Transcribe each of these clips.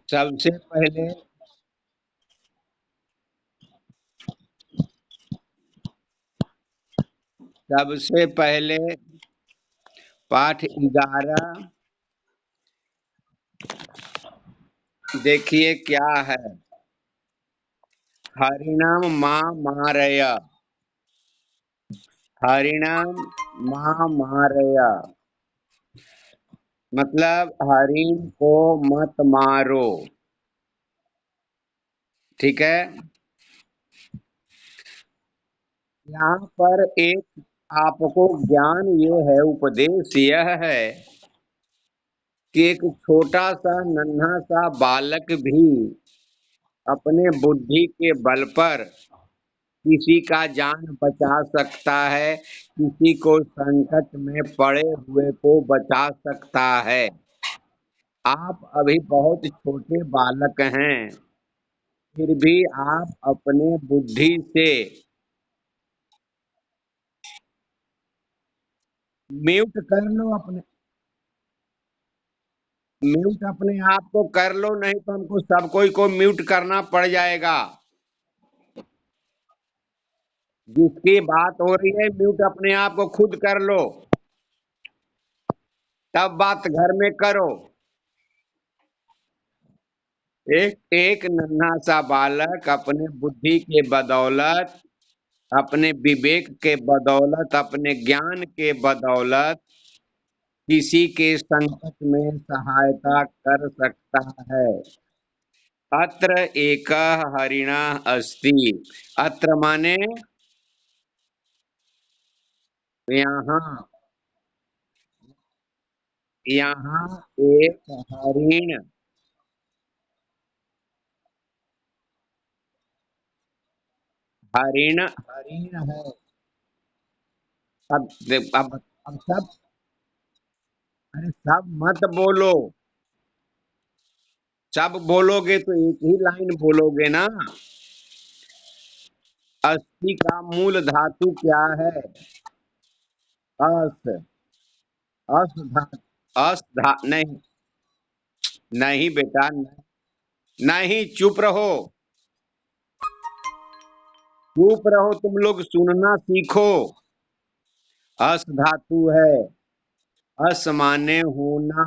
सबसे पहले सबसे पहले पाठ 11 देखिए क्या है। हरिणाम माँ मारय। हरिणाम माँ मारय मतलब हरिण को मत मारो। ठीक है। यहाँ पर एक आपको ज्ञान ये है, उपदेश यह है कि एक छोटा सा नन्हा सा बालक भी अपने बुद्धि के बल पर किसी का जान बचा सकता है, किसी को संकट में पड़े हुए को बचा सकता है। आप अभी बहुत छोटे बालक हैं, फिर भी आप अपने बुद्धि से म्यूट कर लो अपने म्यूट अपने आप को कर लो, नहीं तो हमको सब कोई को म्यूट करना पड़ जाएगा। जिसकी बात हो रही है म्यूट अपने आप को खुद कर लो, तब बात घर में करो। एक एक नन्हा सा बालक अपने बुद्धि के बदौलत, अपने विवेक के बदौलत, अपने ज्ञान के बदौलत किसी के संकट में सहायता कर सकता है। अत्र एक हरिणा अस्ति। अत्र माने यहाँ, यहाँ एक हरिण, हरिण हरिण है। अब सब, अरे सब मत बोलो। सब बोलोगे तो एक ही लाइन बोलोगे ना। अस्थि का मूल धातु क्या है? अस। अस धा अस धा नहीं, नहीं बेटा नहीं, नहीं, चुप रहो। चुप रहो, तुम लोग सुनना सीखो। अस धातु है। अस माने होना।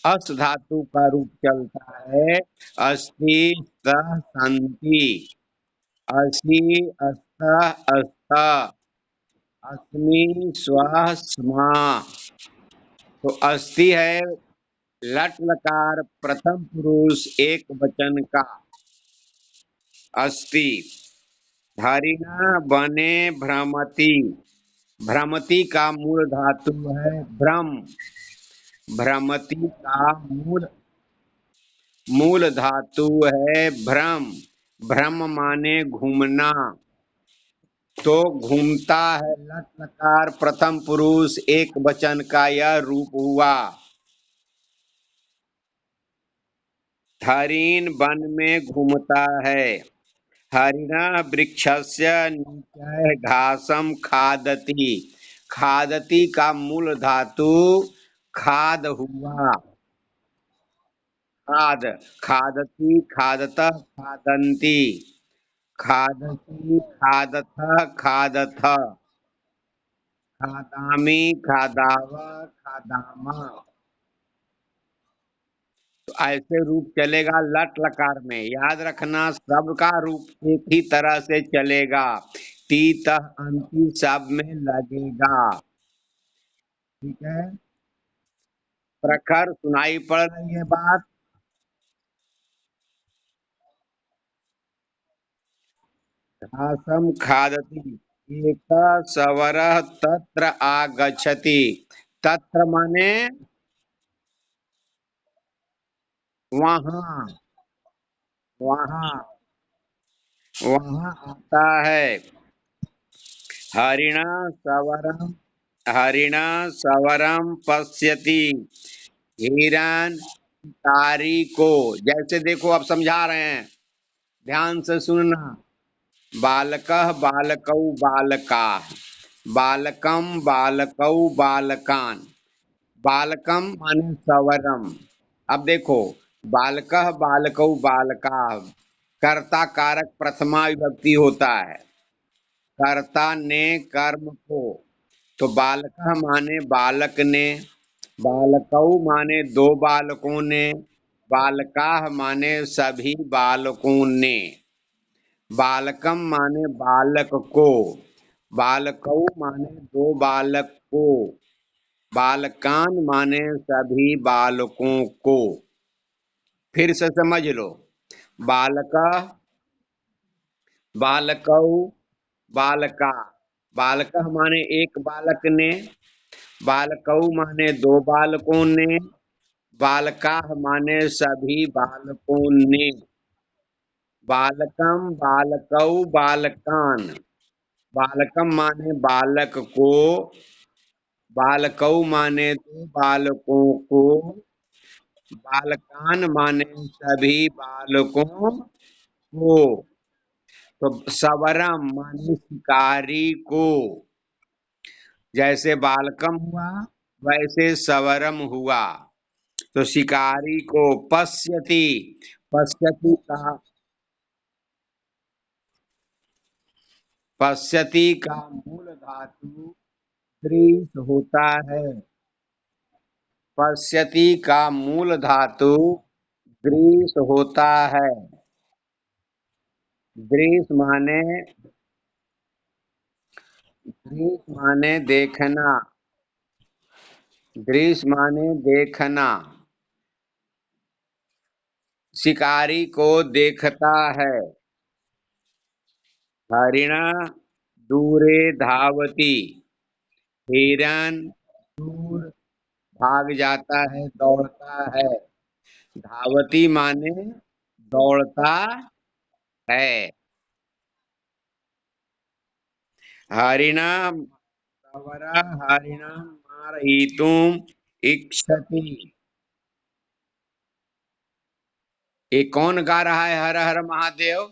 अस धातु का रूप चलता है अस्ति सह संति। अस्ति अस्तः अस्थ, अस्मि स्वः स्मा। तो अस्थि है लट लकार प्रथम पुरुष एक वचन का अस्थि। हरिणा बने भ्रमति। भ्रमति का मूल धातु है भ्रम। भ्रमति का मूल मूल धातु है भ्रम। भ्रम माने घूमना। तो घूमता है लट लकार प्रथम पुरुष एक वचन का यह रूप हुआ। हरिण वन में घूमता है। हरिणा वृक्षस्य नीचै घासम खादति। खादति का मूल धातु खाद हुआ। खाद, खादति खादतः खादन्ति। खादति खादथ खादथ। खादामि खादाव खादामा। तो ऐसे रूप चलेगा लट लकार में, याद रखना सबका रूप एक ही तरह से चलेगा। तीत अंति सब में लगेगा। ठीक है। प्रखर सुनाई पड़ रही है बात। घासम खादति। एक सवर तत्र आगच्छति। तत्र माने वहां, वहां, वहां आता है। हरिणा सवरम, हरिणा सवरम पश्यति। हिरण शिकारी को, जैसे देखो अब समझा रहे हैं, ध्यान से सुनना। बालकः बालकौ बालकाः, बालकम बालकौ बालकान। बालकम माने सवरम। अब देखो बालकः बालकौ बालकाः, कर्ता कारक प्रथमा विभक्ति होता है। कर्ता ने कर्म को, तो बालकः माने बालक ने, बालकौ माने दो बालकों ने, बालकाः माने सभी बालकों ने, बालकम माने बालक को, बालकौ माने दो बालक को, बालकान माने सभी बालकों को। फिर से समझ लो। बालक, बालकौ, बालका, बालक माने एक बालक ने, बालकौ माने दो बालकों ने, बालका माने सभी बालकों ने, बालकम बालकौ बालकान, बालकम माने बालक को, बालकौ माने दो बालकों को, बालकान माने सभी बालकों को। तो सवरम माने शिकारी को, जैसे बालकम हुआ वैसे सवरम हुआ। तो शिकारी को पश्यति, पश्यति का, पश्यति का मूल धातु दृश्य होता है। पश्यति का मूल धातु दृश्य होता है। दृश्य माने, दृश्य माने देखना, दृश्य माने देखना, शिकारी को देखता है। हरिण दूरे धावती, हिरन दूर भाग जाता है, दौड़ता है। धावती माने दौड़ता है। हरिणा सवरा हरिणा मारयितुम इच्छति। ये कौन गा रहा है हर हर महादेव?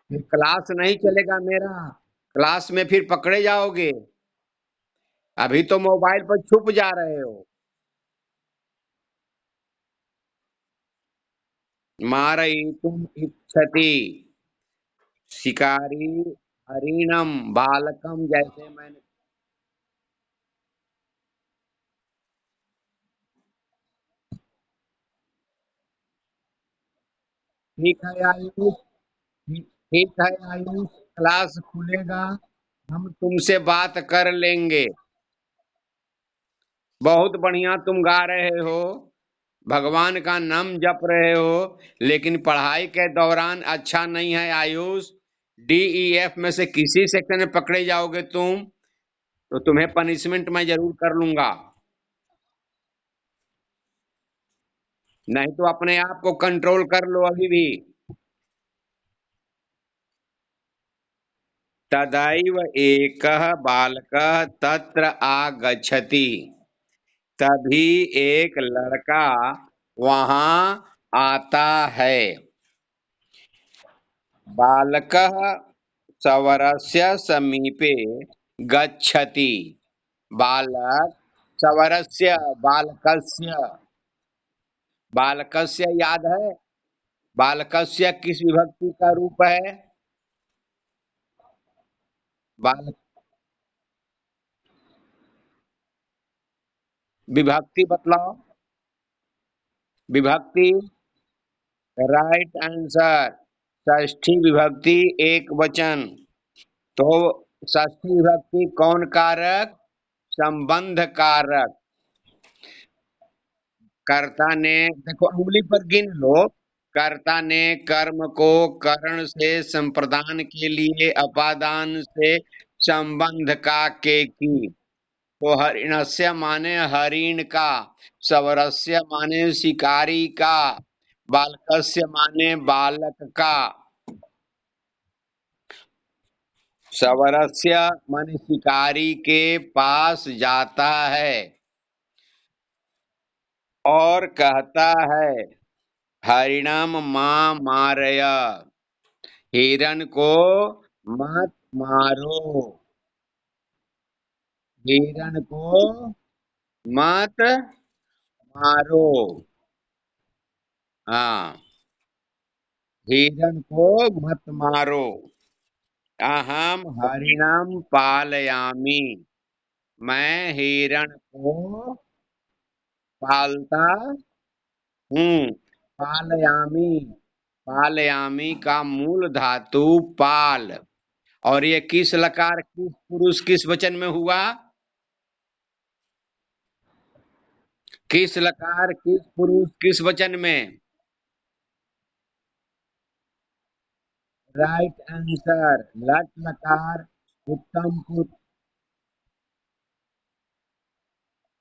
फिर क्लास नहीं चलेगा मेरा, क्लास में फिर पकड़े जाओगे। अभी तो मोबाइल पर छुप जा रहे हो। मारयितुम इच्छति, शिकारी हरिणम बालकम, जैसे मैंने। ठीक है आयुष, ठीक है आयुष, क्लास खुलेगा, हम तुमसे बात कर लेंगे। बहुत बढ़िया तुम गा रहे हो, भगवान का नाम जप रहे हो, लेकिन पढ़ाई के दौरान अच्छा नहीं है आयुष। DEF में से किसी सेक्शन में पकड़े जाओगे तुम, तो तुम्हें पनिशमेंट मैं जरूर कर लूंगा। नहीं तो अपने आप को कंट्रोल कर लो अभी भी। तदैव एकः बालकः तत्र आगच्छति, तभी एक लड़का वहां आता है। बालकः सवरस्य समीपे गच्छति, बालक सवरस्य, बालकस्य, बालकस्य याद है? बालकस्य किस विभक्ति का रूप है? बालक, विभक्ति बतलाओ, विभक्ति। राइट आंसर, षष्ठी विभक्ति एक वचन। तो षष्ठी विभक्ति कौन कारक? संबंध कारक। कर्ता ने, देखो उंगली पर गिन लो। कर्ता ने कर्म को करण से संप्रदान के लिए अपादान से संबंध का के की। तो हरिणस्य माने हरिण का, सवरस्य माने शिकारी का, बालकस्य माने बालक का। सवरस्य माने शिकारी के पास जाता है और कहता है हरिणम मां मारय, हिरन को मत मारो, हिरन को मत मारो। हाँ, हिरण को मत मारो। अहम हरिणम पालयामी, मैं हिरण को पालता हूँ। पालयामी, पालयामी का मूल धातु पाल। और ये किस लकार किस पुरुष किस वचन में हुआ? किस लकार किस पुरुष किस वचन में? Right answer. लट लकार उत्तम पुरुष।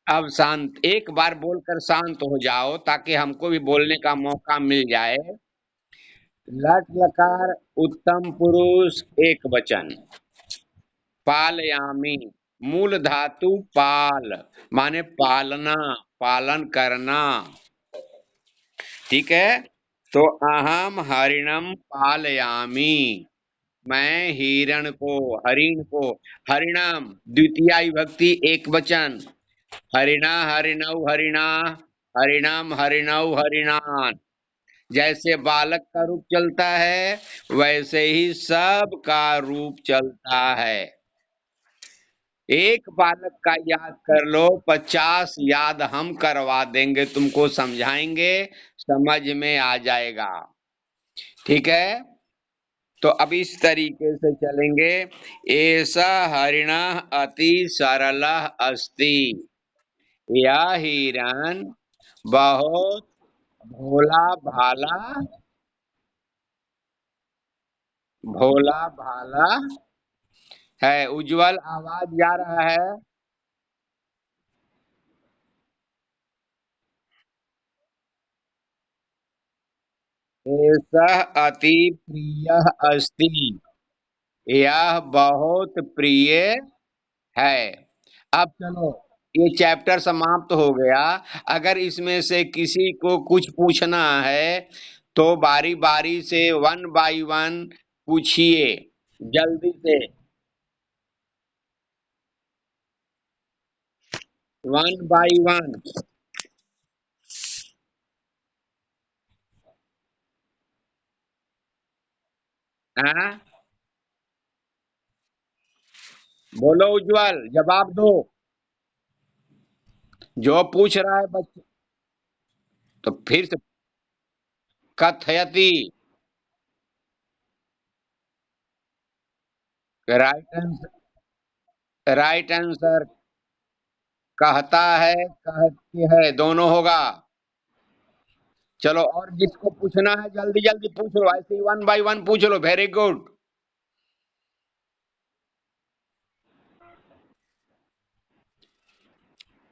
अब शांत, एक बार बोलकर शांत हो जाओ ताकि हमको भी बोलने का मौका मिल जाए। लट लकार उत्तम पुरुष एक वचन। पालयामी, मूल धातु पाल, माने पालना, पालन करना। ठीक है। तो अहम हरिणम पालयामी, मैं हिरण को, हरिण को, हरिणाम द्वितीया विभक्ति एक वचन। हरिणा हरिणौ हरिणा, हरिणाम हरिणौ हरिणान। जैसे बालक का रूप चलता है वैसे ही सब का रूप चलता है। एक बालक का याद कर लो, 50 याद हम करवा देंगे, तुमको समझाएंगे, समझ में आ जाएगा। ठीक है। तो अब इस तरीके से चलेंगे। ऐसा हरिण अति सरल अस्ति, यह हिरण बहुत भोला भाला, भोला भाला है। उज्जवल आवाज जा रहा है। ऐसा अति प्रिय अस्ति, यह बहुत प्रिय है। अब चलो, ये चैप्टर समाप्त हो गया। अगर इसमें से किसी को कुछ पूछना है तो बारी बारी से वन बाय वन पूछिए, जल्दी से। One by one. हाँ, बोलो उज्जवल, जवाब दो। जो पूछ रहा है बच्चे, तो फिर से। कथयति, राइट आंसर। Right answer. कहता है, कहती है, दोनों होगा। चलो, और जिसको पूछना है जल्दी जल्दी पूछ लो, ऐसे ही वन बाय वन पूछ लो। Very good.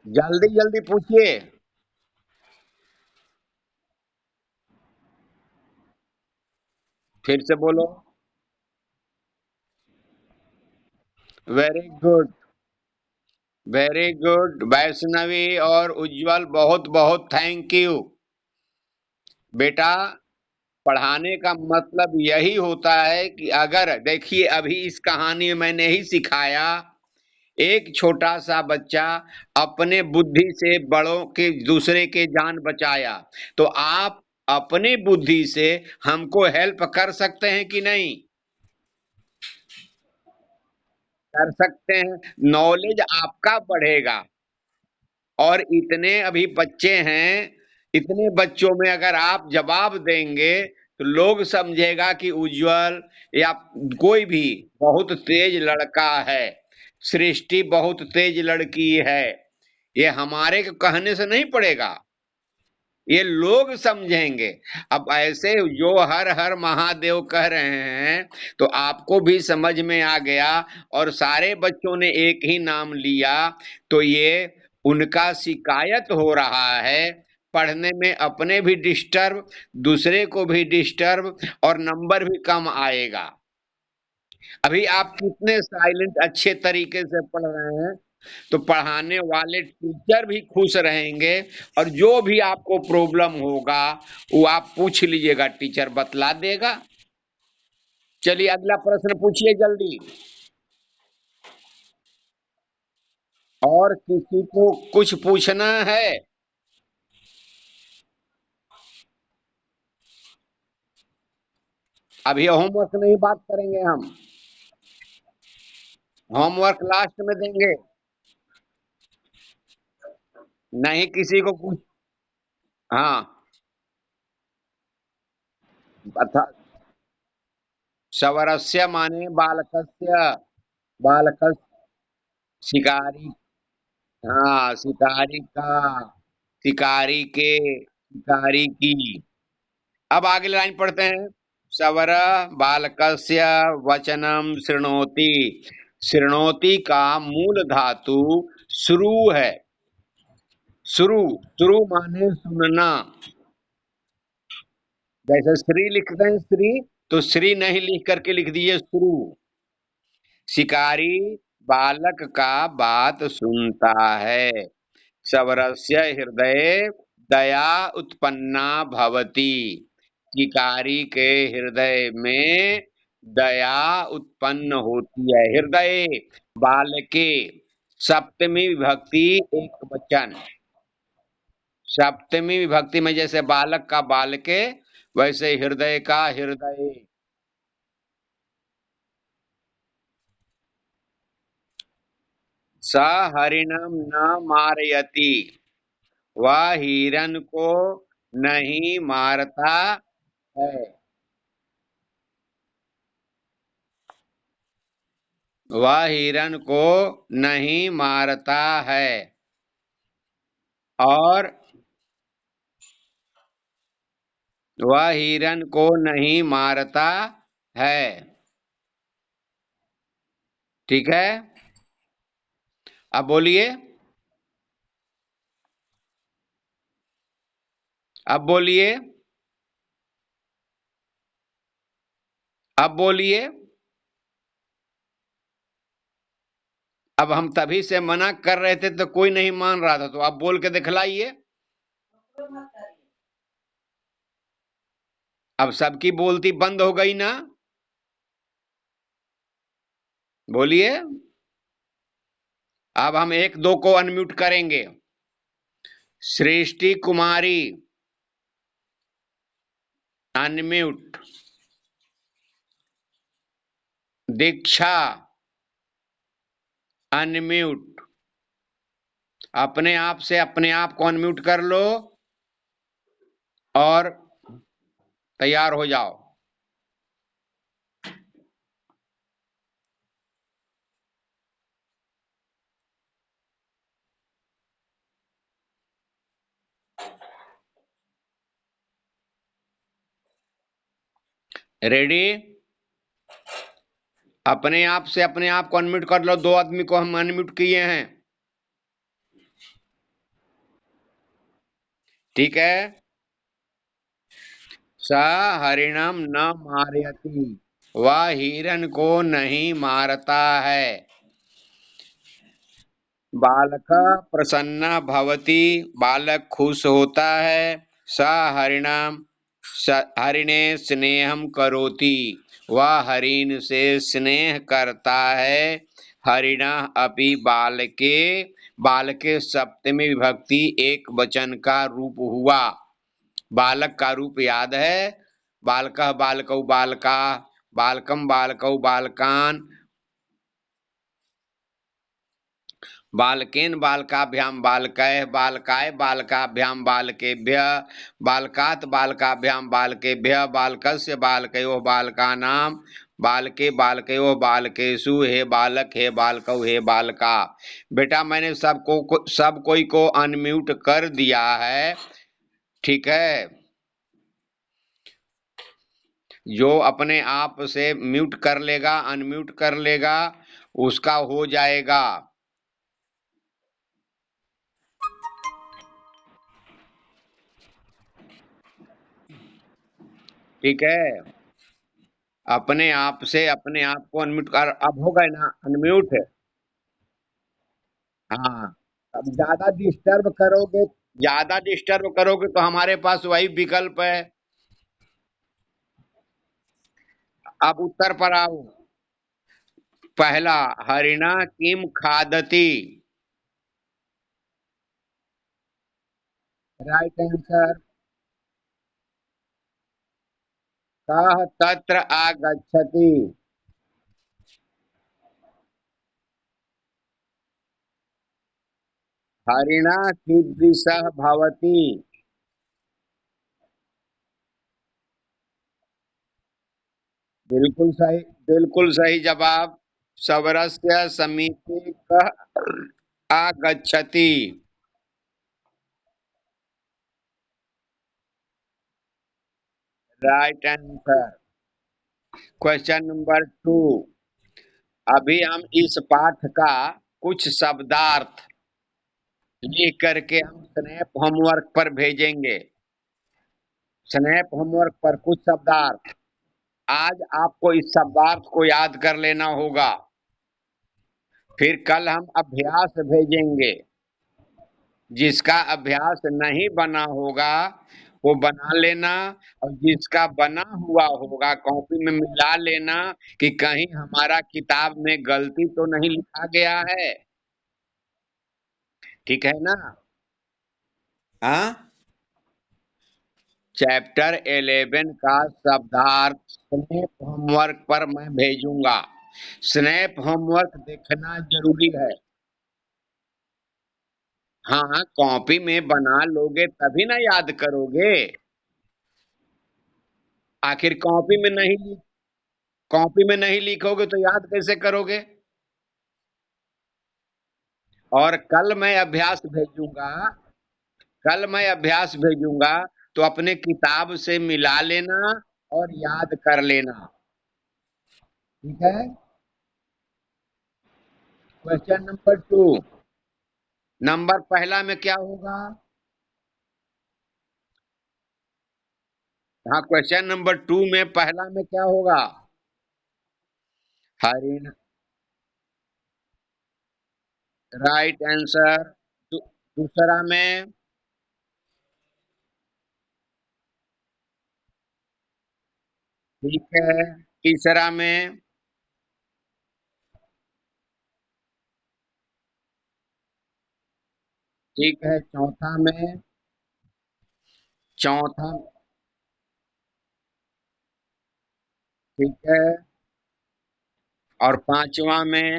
जल्दी जल्दी पूछिए। फिर से बोलो। Very good, very good Vaishnavi और उज्जवल, बहुत बहुत थैंक यू। बेटा, पढ़ाने का मतलब यही होता है कि अगर देखिए, अभी इस कहानी में मैंने ही सिखाया, एक छोटा सा बच्चा अपने बुद्धि से बड़ों के, दूसरे के जान बचाया। तो आप अपनी बुद्धि से हमको हेल्प कर सकते हैं कि नहीं? कर सकते हैं। नॉलेज आपका बढ़ेगा। और इतने अभी बच्चे हैं, इतने बच्चों में अगर आप जवाब देंगे तो लोग समझेगा कि उज्जवल या कोई भी बहुत तेज लड़का है, सृष्टि बहुत तेज लड़की है। ये हमारे के कहने से नहीं पड़ेगा, ये लोग समझेंगे। अब ऐसे जो हर हर महादेव कह रहे हैं, तो आपको भी समझ में आ गया। और सारे बच्चों ने एक ही नाम लिया, तो ये उनका शिकायत हो रहा है। पढ़ने में अपने भी डिस्टर्ब, दूसरे को भी डिस्टर्ब, और नंबर भी कम आएगा। अभी आप कितने साइलेंट अच्छे तरीके से पढ़ रहे हैं, तो पढ़ाने वाले टीचर भी खुश रहेंगे। और जो भी आपको प्रॉब्लम होगा वो आप पूछ लीजिएगा, टीचर बतला देगा। चलिए, अगला प्रश्न पूछिए जल्दी। और किसी को कुछ पूछना है? अभी होमवर्क नहीं बात करेंगे हम, होमवर्क लास्ट में देंगे। नहीं किसी को कुछ। हाँ। अथा सवरस्य माने बालकस्य, बालकस्य शिकारी। हाँ शिकारी का, शिकारी के, शिकारी की। अब आगे लाइन पढ़ते हैं। सवर बालकस्य वचनम शृणोति। शृणोति का मूल धातु श्रु है। श्रु, श्रु माने सुनना। जैसे श्री लिखते हैं श्री, तो श्री नहीं लिख करके लिख दिए श्रु। शिकारी बालक का बात सुनता है। सवरस्य हृदय दया उत्पन्ना भवति। शिकारी के हृदय में दया उत्पन्न होती है। हृदय बालके, सप्तमी विभक्ति एक वचन। सप्तमी विभक्ति में जैसे बालक का बालके, वैसे हृदय का हृदय। स हरिणम न मारयति। वह हिरन को नहीं मारता है। वह हिरन को नहीं मारता है। और वह हिरन को नहीं मारता है। ठीक है। अब बोलिए। अब बोलिए। अब बोलिए। अब हम तभी से मना कर रहे थे तो कोई नहीं मान रहा था, तो आप बोल के दिखलाइए। अब सबकी बोलती बंद हो गई ना। बोलिए। अब हम एक दो को अनम्यूट करेंगे। सृष्टि कुमारी, अनम्यूट। दीक्षा, अनम्यूट। अपने आप से अपने आप को अनम्यूट कर लो और तैयार हो जाओ। रेडी। अपने आप से अपने आप को अनम्यूट कर लो। दो आदमी को हम अनम्यूट किए हैं। ठीक है। स हरिणम न मारयति। वह हिरन को नहीं मारता है। बालक प्रसन्न भवति। बालक खुश होता है। स हरिणम, हरिणे स्नेहम करोति। वह हरिण से स्नेह करता है। हरिण अपि बालके। बालके सप्तमी विभक्ति एक वचन का रूप हुआ। बालक का रूप याद है। बालकः बालकौ बालका, बालकम बालकौ बालकान, बालकेन बालकाभ्याम बालकैः, बालकाय बालकाभ्याम बालकेभ्यः, बालकात् बालकाभ्याम बालकेभ्यः, बालकस्य बालकयोः बालकानां, बालके बालकयोः बालकेषु, हे बालक हे बालकौ हे बालका। बेटा मैंने सब कोई को अनम्यूट कर दिया है। ठीक है। जो अपने आप से म्यूट कर लेगा, अनम्यूट कर लेगा, उसका हो जाएगा। ठीक है। अपने आप से अपने आप को अनम्यूट कर, अब हो गए ना अनम्यूट। हाँ। अब ज्यादा डिस्टर्ब करोगे तो हमारे पास वही विकल्प है। अब उत्तर पर आओ। पहला, हरिणा किम खादती। Right answer. कः तत्र आगच्छति। हरिणा कीदृशः भवति। बिल्कुल सही, बिल्कुल सही जवाब। सवरस्य समीपे कः आगच्छति। Right answer. Question number 2। अभी हम इस पाठ का कुछ शब्दार्थ लिख करके हम स्नैप होमवर्क पर भेजेंगे। स्नैप होमवर्क पर कुछ शब्दार्थ। आज आपको इस शब्दार्थ को याद कर लेना होगा। फिर कल हम अभ्यास भेजेंगे। जिसका अभ्यास नहीं बना होगा वो बना लेना, और जिसका बना हुआ होगा कॉपी में मिला लेना कि कहीं हमारा किताब में गलती तो नहीं लिखा गया है। ठीक है ना। हाँ। चैप्टर 11 का शब्दार्थ स्नैप होमवर्क पर मैं भेजूंगा। स्नैप होमवर्क देखना जरूरी है। हाँ, कॉपी में बना लोगे तभी ना याद करोगे। आखिर कॉपी में नहीं लिखोगे तो याद कैसे करोगे। और कल मैं अभ्यास भेजूंगा तो अपने किताब से मिला लेना और याद कर लेना। ठीक है। Question number 2। नंबर पहला में क्या होगा। हाँ, क्वेश्चन नंबर 2 में पहला में क्या होगा। हरिण। Right answer. दूसरा में। ठीक है। तीसरा में। ठीक है। चौथा में। चौथा। ठीक है। और पांचवा में।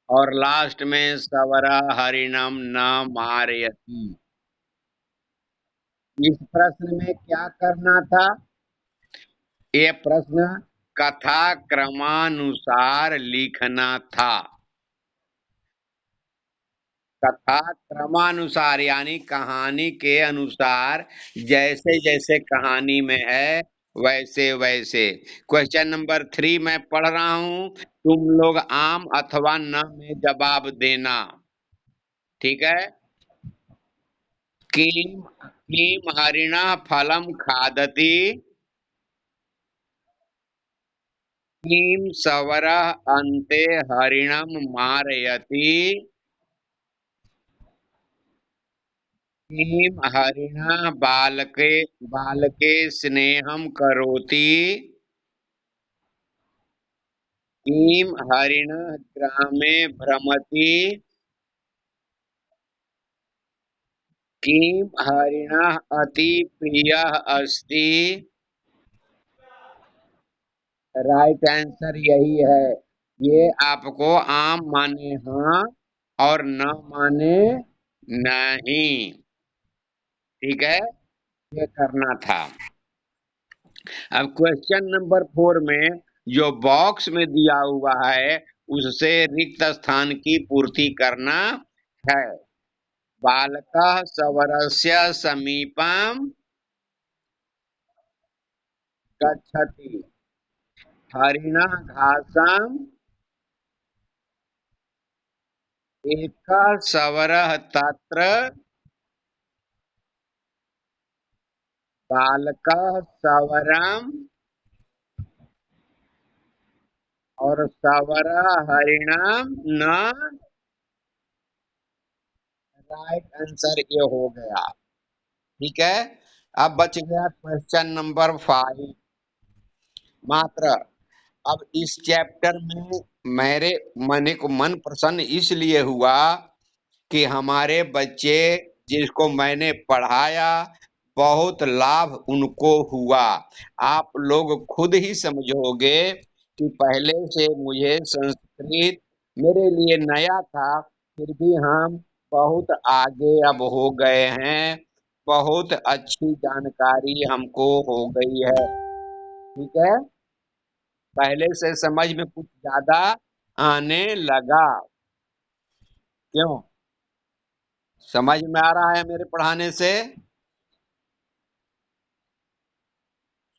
और लास्ट में सवरा हरिणम न मारयति। इस प्रश्न में क्या करना था। ये प्रश्न कथा क्रमानुसार लिखना था। कथा क्रमानुसार यानी कहानी के अनुसार, जैसे जैसे कहानी में है वैसे वैसे। क्वेश्चन नंबर 3 मैं पढ़ रहा हूं, तुम लोग आम अथवा न में जवाब देना। ठीक है। किम किम हरिणा फलम खादति। किम सवरः अन्ते हरिणम मारयति। किम हरिणा बालके स्नेहम करोति। किम हरिणः ग्रामे भ्रमति। किम हरिणः अति प्रियः अस्ति। राइट आंसर यही है। ये आपको आम माने हाँ और न माने नहीं। ठीक है। ये करना था। अब क्वेश्चन नंबर 4 में जो बॉक्स में दिया हुआ है उससे रिक्त स्थान की पूर्ति करना है। बालकः सवरस्य समीपम गच्छति। हरिणः घासम। एकः सवरः तत्र। बालकः सवरम। और सवरः हरिणम न। राइट आंसर ये हो गया। ठीक है। अब बच गया क्वेश्चन नंबर 5 मात्र। अब इस चैप्टर में मेरे मन को मन प्रसन्न इसलिए हुआ कि हमारे बच्चे जिसको मैंने पढ़ाया, बहुत लाभ उनको हुआ। आप लोग खुद ही समझोगे कि पहले से मुझे संस्कृत मेरे लिए नया था, फिर भी हम बहुत आगे अब हो गए हैं। बहुत अच्छी जानकारी हमको हो गई है। ठीक है, पहले से समझ में कुछ ज्यादा आने लगा। क्यों? समझ में आ रहा है मेरे पढ़ाने से?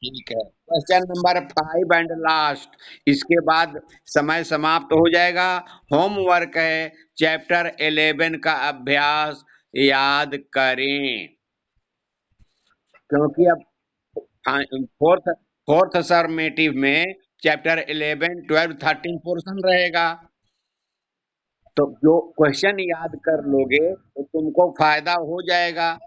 ठीक है, क्वेश्चन नंबर 5 एंड लास्ट, इसके बाद समय समाप्त हो जाएगा। होमवर्क है, चैप्टर 11 का अभ्यास याद करें, क्योंकि अब फोर्थ फोर्थ समेटिव में चैप्टर 11, 12, 13 पोर्शन रहेगा। तो जो क्वेश्चन याद कर लोगे तो तुमको फायदा हो जाएगा।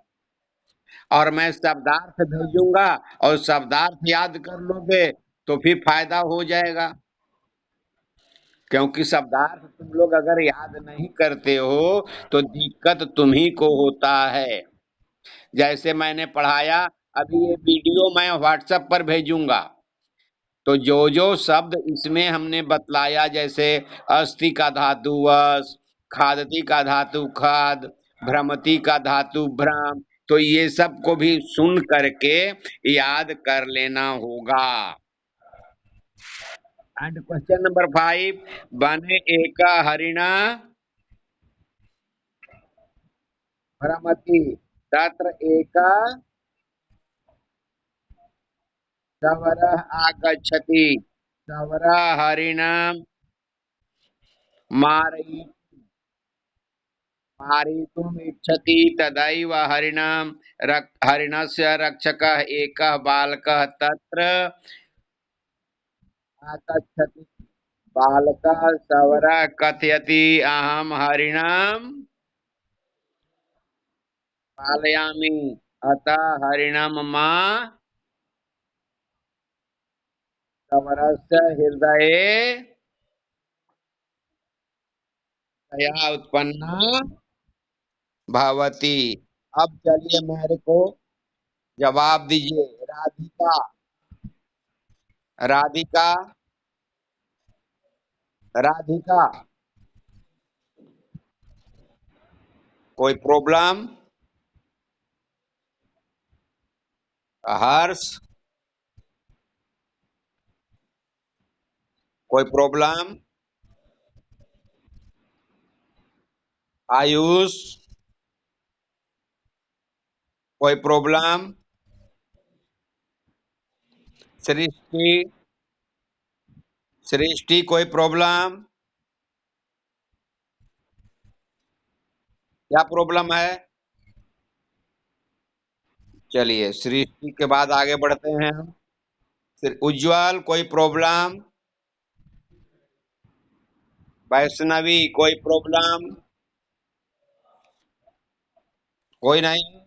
और मैं शब्दार्थ भेजूंगा, और शब्दार्थ याद कर लोगे तो फिर फायदा हो जाएगा। क्योंकि शब्दार्थ तुम लोग अगर याद नहीं करते हो तो दिक्कत तुम्ही को होता है। जैसे मैंने पढ़ाया, अभी ये वीडियो मैं व्हाट्सएप पर भेजूंगा, तो जो जो शब्द इसमें हमने बतलाया, जैसे अस्थि का धातु वस, खादती का धातु खाद, भ्रमति का धातु भ्रम, तो ये सब को भी सुन करके याद कर लेना होगा। एंड क्वेश्चन नंबर 5, बने एका हरिणा भ्रमति तत्र एका सवरः आगच्छति, सवरा हरिणं मारयि मारयितुम् इच्छति, तदैव हरिणस्य रक्षकः एकः बालकः तत्र आगच्छति। बालकः सवरः कथयति, अहं हरिणं पालयामि, अतः हरिणं मा सवरस्य हृदये दया उत्पन्ना भवति। अब चलिए मेरे को जवाब दीजिए। राधिका, राधिका, राधिका, कोई प्रॉब्लम? हर्ष, कोई प्रॉब्लम? आयुष, कोई प्रॉब्लम? सृष्टि, सृष्टि, कोई प्रॉब्लम? क्या प्रॉब्लम है? चलिए, सृष्टि के बाद आगे बढ़ते हैं हम। फिर उज्जवल, कोई प्रॉब्लम? वैष्णवी, कोई प्रॉब्लम? कोई नहीं।